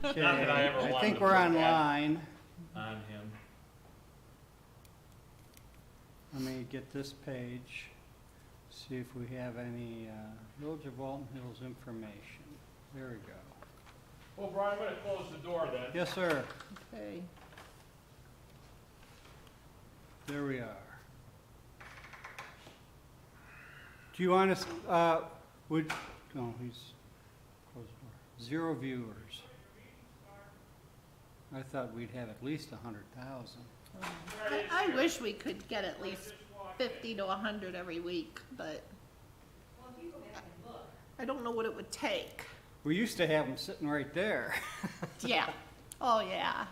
Okay, Not that I ever I wanted think to we're put that online. on him. Let me get this page, see if we have any Village of Walton Hills information. There we go. Well, Brian, I'm gonna close the door then. Yes, sir. Okay. There we are. Do you want us, no, he's closed the door. 0 viewers. I thought we'd have at least 100,000. I wish we could get at least 50 to 100 every week, but I don't know what it would take. We used to have them sitting right there. Yeah. Oh, yeah.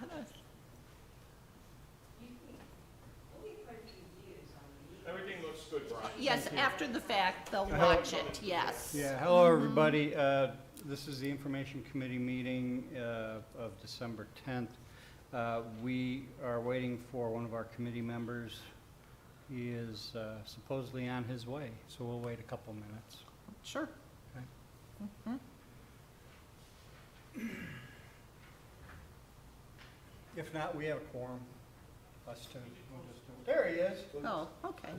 Everything looks good, Brian. Yes, after the fact, they'll watch it, yes. Yeah, hello, everybody. This is the Information Committee meeting of December 10th. We are waiting for one of our committee members. He is supposedly on his way, so we'll wait a couple minutes. Sure. Okay. If not, we have a quorum. Us two. We'll just do it. There he is. Oh, okay.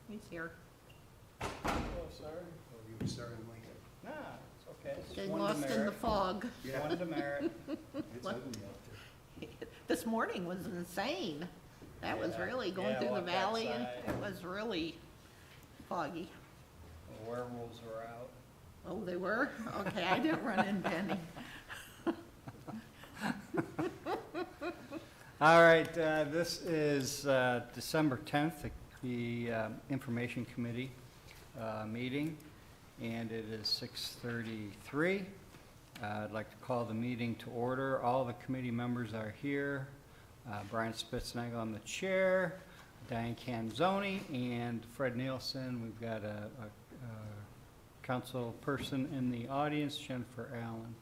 He's here. Oh, sorry. Oh, you certainly. Nah, it's okay. It's Getting one lost in demerit. the fog. One demerit. It's What? ugly out there. This morning was insane. That was Yeah. really going Yeah, through the walked valley, and outside. it was really foggy. The werewolves are out. Oh, they were? Okay, I didn't run into any. All right, this is December 10th, the Information Committee meeting, and it is 6:33. I'd like to call the meeting to order. All the committee members are here. Brian Spitznagel, I'm the chair, Diane Canzoni, and Fred Nielsen. We've got a council person in the audience, Jennifer Allen.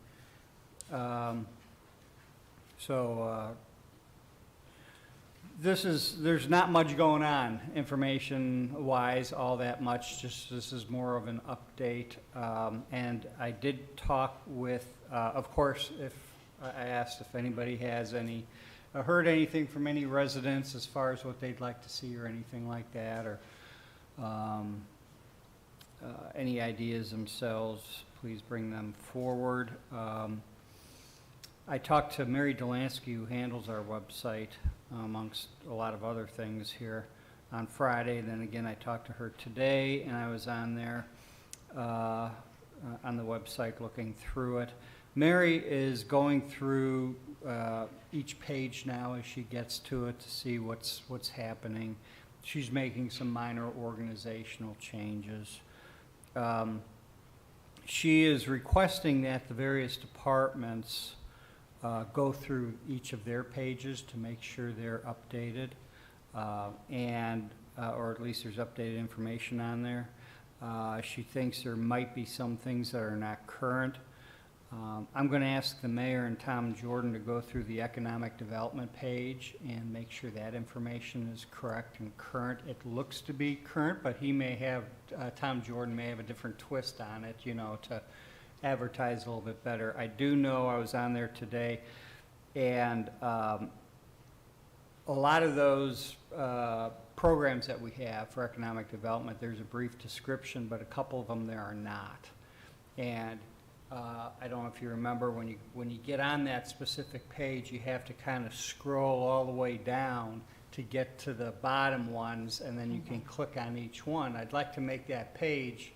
There's not much going on information-wise, all that much, just this is more of an update. And I did talk with, of course, I asked if anybody has heard anything from any residents as far as what they'd like to see or anything like that, or any ideas themselves, please bring them forward. I talked to Mary Delansky, who handles our website, amongst a lot of other things here, on Friday. Then again, I talked to her today, and I was on there on the website looking through it. Mary is going through each page now as she gets to it to see what's happening. She's making some minor organizational changes. She is requesting that the various departments go through each of their pages to make sure they're updated, or at least there's updated information on there. She thinks there might be some things that are not current. I'm going to ask the mayor and Tom Jordan to go through the economic development page and make sure that information is correct and current. It looks to be current, but he may have, Tom Jordan may have a different twist on it, to advertise a little bit better. I do know I was on there today, and a lot of those programs that we have for economic development, there's a brief description, but a couple of them there are not. And I don't know if you remember, when you get on that specific page, you have to kind of scroll all the way down to get to the bottom ones, and then you can click on each one. I'd like to make that page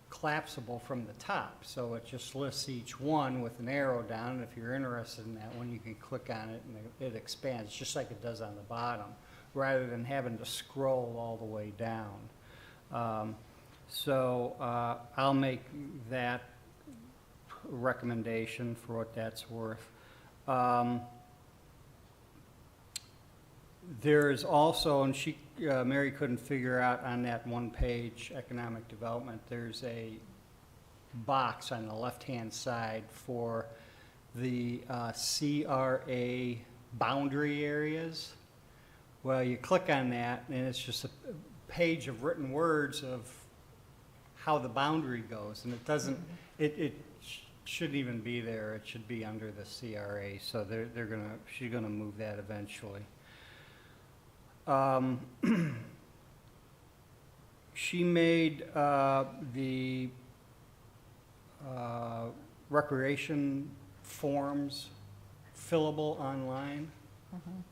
collapsible from the top, so it just lists each one with an arrow down, and if you're interested in that one, you can click on it and it expands just like it does on the bottom, rather than having to scroll all the way down. I'll make that recommendation for what that's worth. There's also, and Mary couldn't figure out on that one page, economic development, there's a box on the left-hand side for the CRA boundary areas. Well, you click on that, and it's just a page of written words of how the boundary goes, and it doesn't, shouldn't even be there. It should be under the CRA, so she's gonna move that eventually. She made the recreation forms fillable online,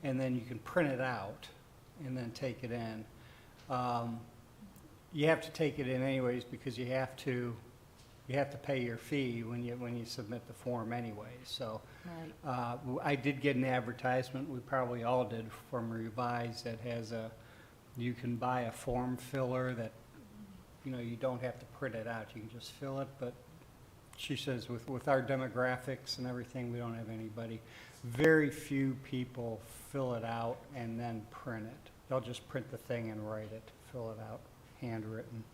and then you can print it out and then take it in. You have to take it in anyways because you have to pay your fee when you submit the form anyways. So Right. I did get an advertisement, we probably all did, from Revise that has you can buy a form filler that, you don't have to print it out, you can just fill it, but she says with our demographics and everything, we don't have anybody. Very few people fill it out and then print it. They'll just print the thing and write it, fill it out, handwritten.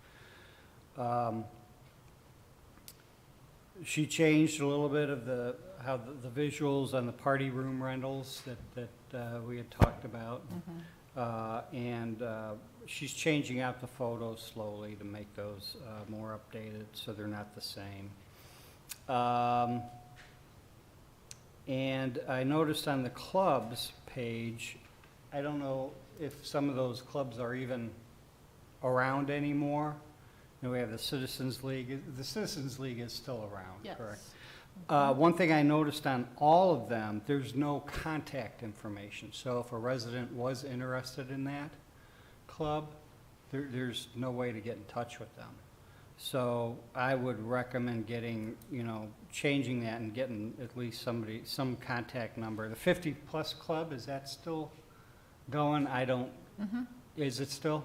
She changed a little bit of how the visuals on the party room rentals that we had talked about. And she's changing out the photos slowly to make those more updated so they're not the same. And I noticed on the clubs page, I don't know if some of those clubs are even around anymore. We have the Citizens League. The Citizens League is still around, Yes. correct? One thing I noticed on all of them, there's no contact information. So if a resident was interested in that club, there's no way to get in touch with them. So I would recommend getting, changing that and getting at least some contact number. The 50-plus club, is that still going? Is it still?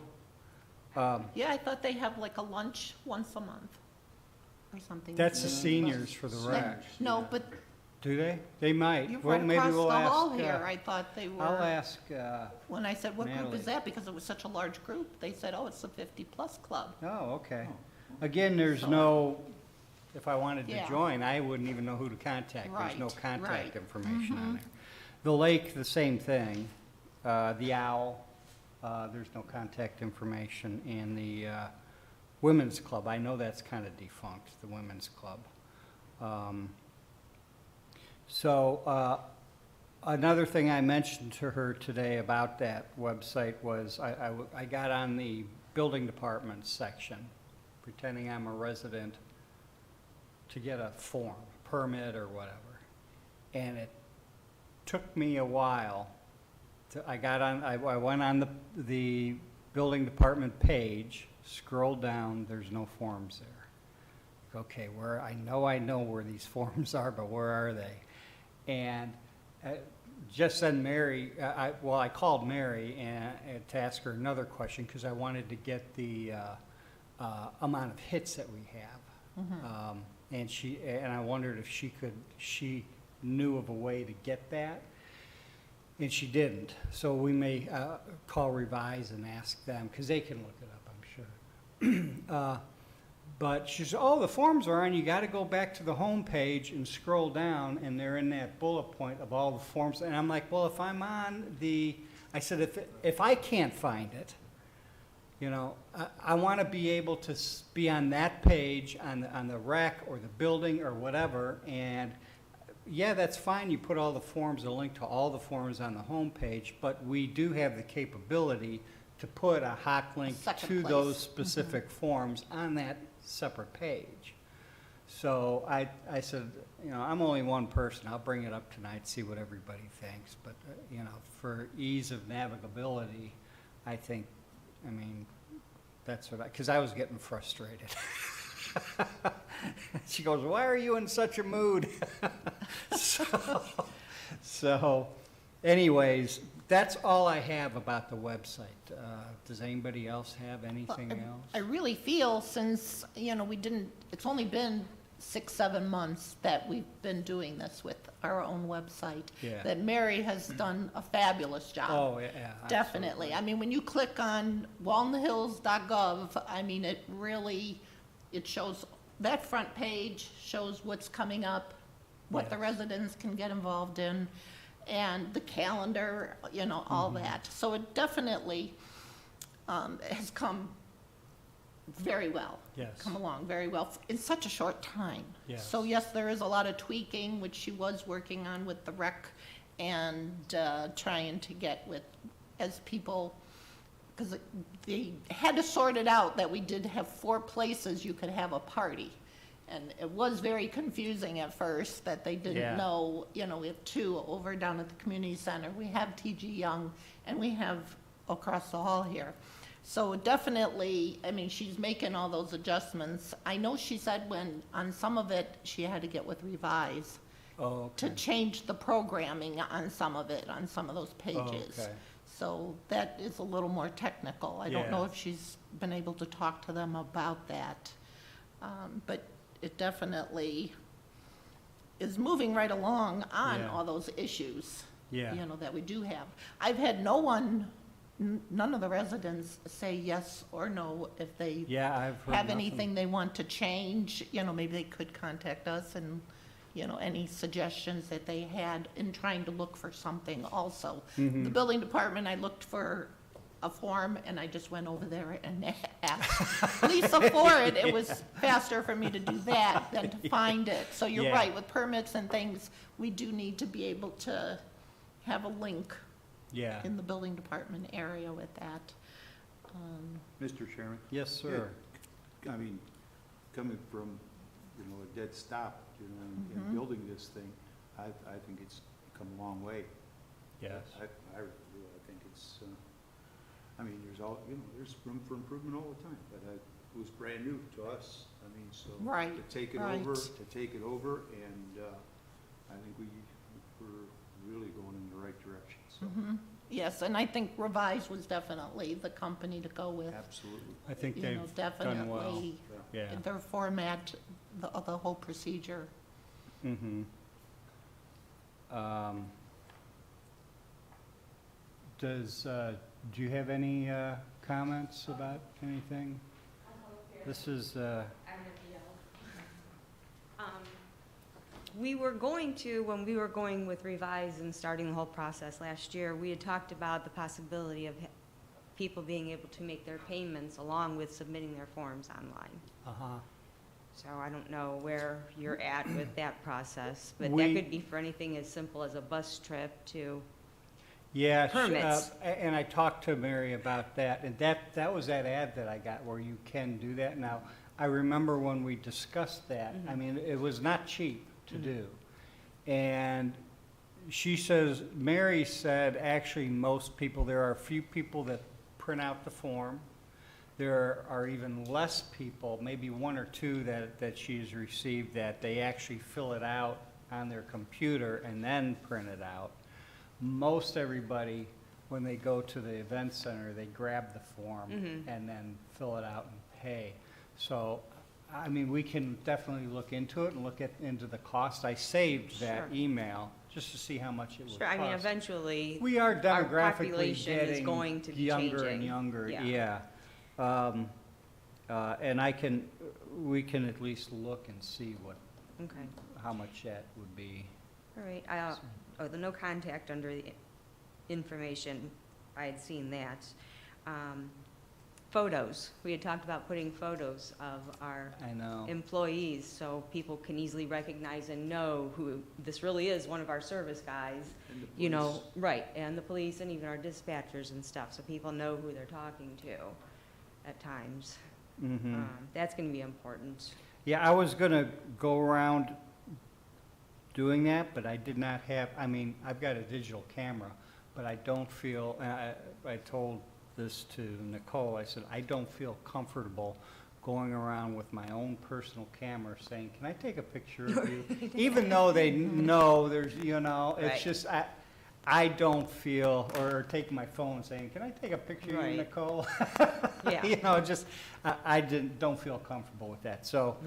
Yeah, I thought they have like a lunch once a month or something. That's the seniors for the rec. No, but Do they? They might. you're Well, right maybe across we'll the hall ask, here. I thought they I'll were, ask, when I said, what group Natalie. is that? Because it was such a large group. They said, oh, it's the 50-plus club. oh, okay. Again, there's no, if I wanted to Yeah. join, I wouldn't even know who to contact. There's no Right, contact right. information on there. The lake, the same thing. The Owl, there's no contact information. And the women's club, I know that's kind of defunct, the women's club. Another thing I mentioned to her today about that website was I got on the building department section, pretending I'm a resident, to get a form, permit or whatever. And it took me a while. I went on the building department page, scrolled down, there's no forms there. Okay, I know where these forms are, but where are they? And just then Mary, I called Mary and to ask her another question because I wanted to get the amount of hits that we have. And I wondered if she knew of a way to get that. And she didn't. So we may call Revise and ask them because they can look it up, I'm sure. But she said, oh, the forms are on, you got to go back to the home page and scroll down, and they're in that bullet point of all the forms. And I'm like, well, if I'm on I said, if I can't find it, I want to be able to be on that page, on the rec or the building or whatever, and yeah, that's fine, you put all the forms, a link to all the forms on the home page, but we do have the capability to put a hot link Second to place. those specific forms on that separate page. So I said, I'm only one person. I'll bring it up tonight, see what everybody thinks. But, for ease of navigability, that's because I was getting frustrated. She goes, why are you in such a mood? So anyways, that's all I have about the website. Does anybody else have anything else? I really feel since, it's only been 6-7 months that we've been doing this with our own website. Yeah. That Mary has done a fabulous job. Oh, yeah. Definitely. When you click on waltonhills.gov, it shows, that front page shows what's coming up, what the Yes. residents can get involved in, and the calendar, all that. So it definitely has come very well. Yes. Come along very well in such a short time. Yes. So yes, there is a lot of tweaking, which she was working on with the rec and trying to get with, as people, because they had to sort it out that we did have 4 places you could have a party. And it was very confusing at first that they Yeah. didn't know, you know, we have 2 over down at the community center. We have TG Young and we have across the hall here. So definitely, I mean, she's making all those adjustments. I know she said when, on some of it, she had to get with Revise Oh, to okay. change the programming on some of it, on some of those pages. Okay. So that is a little more technical. I don't know Yeah. if she's been able to talk to them about that. But it definitely is moving right along on Yeah. all those issues, Yeah. you know, that we do have. I've had none of the residents say yes or no if they Yeah, I've heard have nothing. anything they want to change, you know, maybe they could contact us and, you know, any suggestions that they had in trying to look for something also. Mm-hmm. The building department, I looked for a form and I just went over there and asked Lisa for it. It was faster for me to do that than to find it. So you're Yeah. right, with permits and things, we do need to be able to have a link Yeah. in the building department area with that. Mr. Chairman, Yes, sir. I mean, coming from, you know, a dead stop, you know, Mhm. and building this thing, I think it's come a long way. Yes. I really do. I think it's, I mean, there's room for improvement all the time, but it was brand new to us. I mean, so. Right, To take it right. over, and I think we're really going in the right direction, so. Mhm. Yes, and I think Revise was definitely the company to go with. Absolutely. I think You know, they've done well. definitely, Yeah. their format, the whole procedure. Mm-hmm. Do you have any comments about anything? This is, We were going to, when we were going with Revise and starting the whole process last year, we had talked about the possibility of people being able to make their payments along with submitting their forms online. uh-huh. So I don't know where you're at with that process, but that We- could be for anything as simple as a bus trip to, Yeah, Permits. and I talked to Mary about that, and that was that ad that I got where you can do that. Now, I remember when we discussed that, I Mhm. mean, it was not cheap to Mhm. do. And she says, Mary said, actually, most people, there are a few people that print out the form. There are even less people, maybe 1 or 2 that she's received, that they actually fill it out on their computer and then print it out. Most everybody, when they go to the event center, they grab the form Mhm. and then fill it out and pay. So, I mean, we can definitely look into it and into the cost. I saved that Sure. email just to see how much it would sure, I mean, cost. eventually, We are our demographically population is getting going to be younger and changing. younger, Yeah. yeah. And we can at least look and see okay, how much that would be. all right. The no contact under the information, I had seen that. Photos, we had talked about putting photos of our I know, employees, so people can easily recognize and know who, this really is one of our service guys, And the you know, police- right, and the police and even our dispatchers and stuff, so people know who they're talking to at times. mhm. That's gonna be important. Yeah, I was gonna go around doing that, but I did not have, I mean, I've got a digital camera, but I don't feel, I told this to Nicole, I said, I don't feel comfortable going around with my own personal camera saying, can I take a picture of you? Even though they know there's, you know, Right. it's just, I don't feel, or taking my phone saying, can I take a picture of Right. you, Nicole? Yeah. You know, just, I don't feel comfortable with that. So,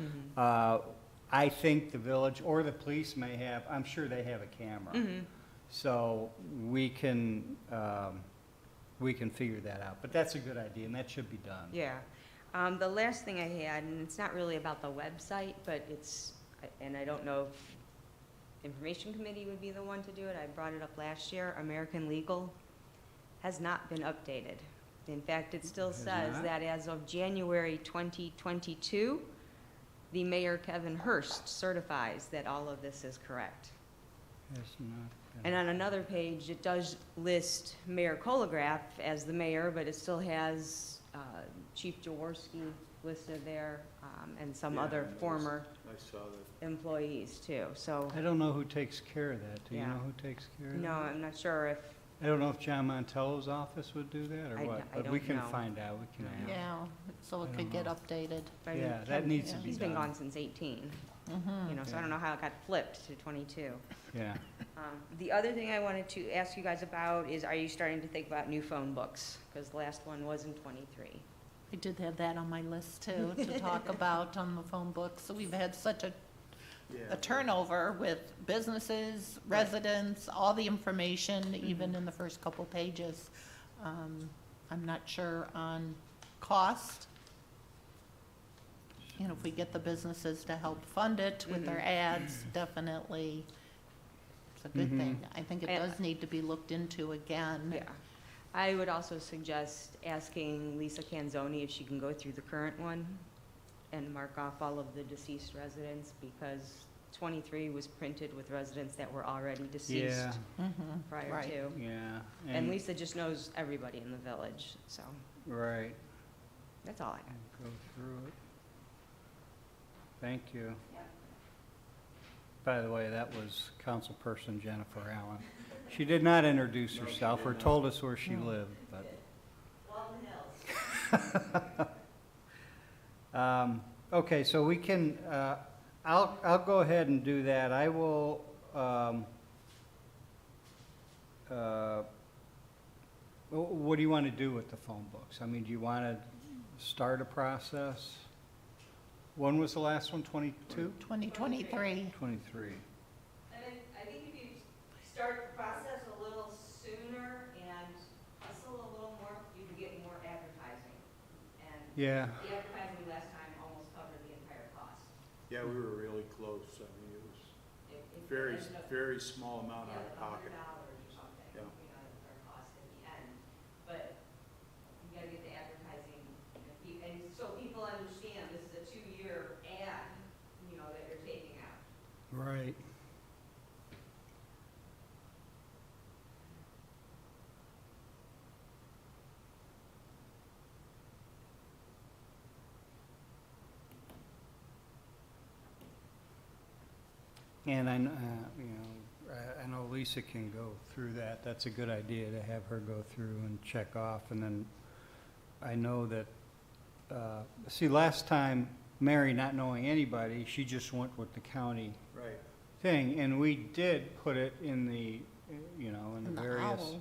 I think the village or the police may have, I'm sure they have a camera. Mhm. So we can figure that out. But that's a good idea, and that should be done. Yeah. The last thing I had, and it's not really about the website, but it's, and I don't know if Information Committee would be the one to do it, I brought it up last year, American Legal has not been updated. In fact, it still Is says not? that as of January 2022, the mayor, Kevin Hurst, certifies that all of this is correct. Has not And been- on another page, it does list Mayor Kolograph as the mayor, but it still has Chief Jaworski listed there, and some Yeah, other I noticed. former I saw that. employees too, so, I don't know who takes care of that. Do you Yeah. know who takes care of that? no, I'm not sure if, I don't know if John Montello's office would do that or I what, d- I but we don't can know. find out, we can ask. Yeah, so I it don't could get know. updated. I mean, Yeah, that needs to yeah. be he's been done. gone since 18, Mhm. you know, so I Yeah. don't know how it got flipped to 22. Yeah, The other thing I wanted to ask you guys about is, are you starting to think about new phone books? Because the last one was in 23. I did have that on my list too, to talk about on the phone book. So we've had such a Yeah. turnover with businesses, residents, all the information, even in the first couple pages. I'm not sure on cost. You know, if we get the businesses to help fund it with their ads, definitely, it's a good Mhm. thing. I think it Yeah. does need to be looked into again. Yeah. I would also suggest asking Lisa Canzoni if she can go through the current one and mark off all of the deceased residents, because 23 was printed with residents that were already yeah, deceased Mhm, prior right. to. yeah. And Lisa just knows everybody in the village, so Right, that's all I got. go through it. Thank you. By the way, that was Councilperson Jennifer Allen. She did not introduce No, she herself did or not. told us where she No. lived, but. Walton Hills. Okay, so we can, I'll go ahead and do that. I will, what do you want to do with the phone books? I mean, do you want to start a process? When was the last one, 22? 2023. 23. I think if you start the process a little sooner and hustle a little more, you can get more advertising. And Yeah, the advertising last time almost covered the entire cost. Yeah, we were really close. I mean, it was It very, ended up- very small amount out of Yeah, pocket. $100 or something, Yeah. you know, our cost at the end. But you gotta get the advertising, and so people understand this is a 2-year ad, you know, that you're taking out. right. And I, I know Lisa can go through that. That's a good idea to have her go through and check off. And then I know that, see, last time, Mary not knowing anybody, she just went with the county Right. thing. And we did put it in the, in And the the various. owl.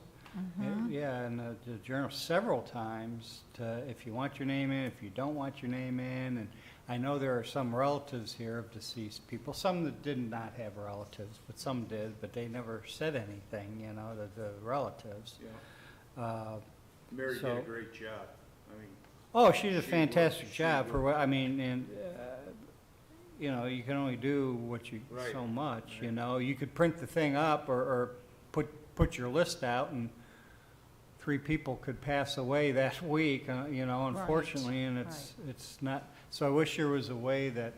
Yeah, in the journal several times to, if you want your name in, if you don't want your name in. And I know there are some relatives here of deceased people, some that did not have relatives, but some did, but they never said anything, the relatives. Yeah. Mary did So- a great job. I mean, Oh, she did a She fantastic worked- she job for worked. what, I mean, and, you can only do what you, Right. so much, Right. You could print the thing up or put your list out and 3 people could pass away that week, unfortunately, and it's not, so I wish there was a way that,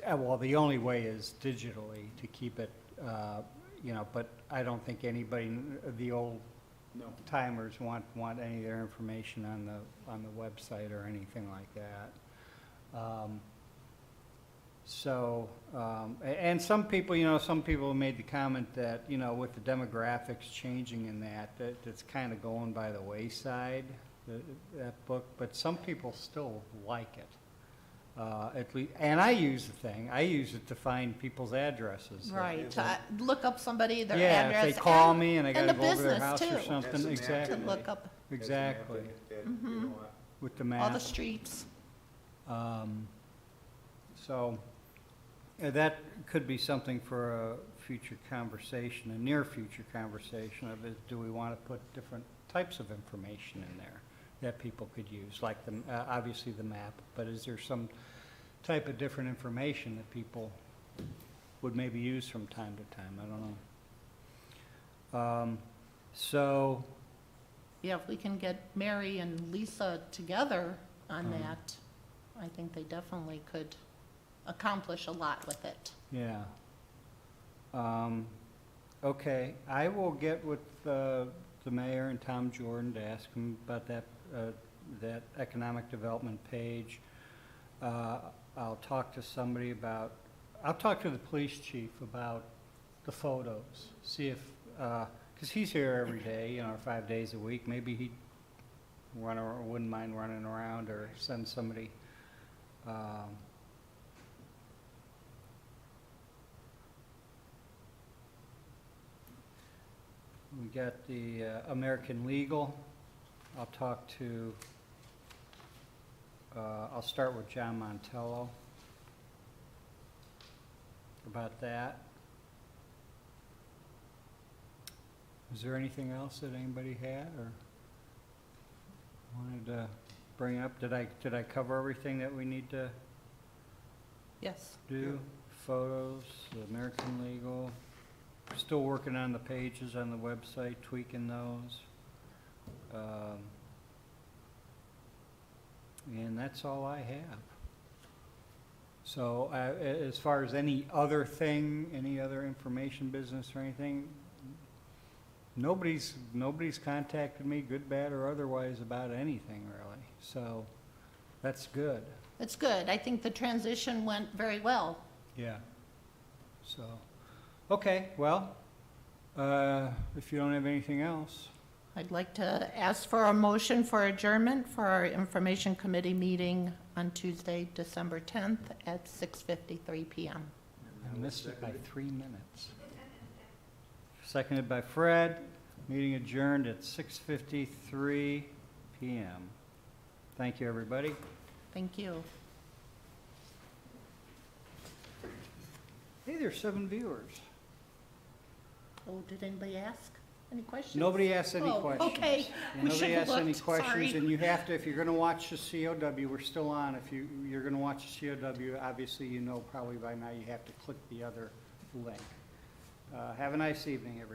well, the only way is digitally to keep it, but I don't think anybody, the old no. timers want any of their information on the website or anything like that. And some people, some people have made the comment that, with the demographics changing in that it's kind of going by the wayside, that book, but some people still like it. At least, and I use the thing, I use it to find people's addresses. Right, to look up somebody, their Yeah, address. if they call and- me and I and gotta the go over their business, house or too. Has something, the map exactly, To look up exactly, all with the the map. streets. So, that could be something for a future conversation, a near future conversation of it, do we want to put different types of information in there that people could use, like obviously the map, but is there some type of different information that people would maybe use from time to time? I don't know. So, Yeah, if we can get Mary and Lisa together on Mhm. that, I think they definitely could accomplish a lot with it. Yeah. Okay, I will get with the mayor and Tom Jordan to ask him about that economic development page. I'll talk to somebody about, I'll talk to the police chief about the photos, see if, because he's here every day, 5 days a week, maybe he'd wouldn't mind running around or send somebody. We got the American Legal. I'll talk to, I'll start with John Montello about that. Is there anything else that anybody had or wanted to bring up? Did I cover everything that we need to Yes. do? Photos, the American Legal, still working on the pages on the website, tweaking those. And that's all I have. So, as far as any other thing, any other information business or anything, nobody's contacted me, good, bad, or otherwise, about anything really. So, that's good. It's good. I think the transition went very well. Yeah. So, okay, well, if you don't have anything else, I'd like to ask for a motion for adjournment for our Information Committee meeting on Tuesday, December 10th at 6:53 PM. I missed it by 3 minutes. Seconded by Fred, meeting adjourned at 6:53 PM. Thank you, everybody. Thank you. Hey, there's 7 viewers. Oh, did anybody ask any questions? Nobody asked any Oh, questions. okay. Yeah, We Nobody should've asked any looked. questions, Sorry. and you have to, if you're gonna watch the COW, we're still on. If you're gonna watch the COW, obviously you know probably by now you have to click the other link. Have a nice evening, everybody.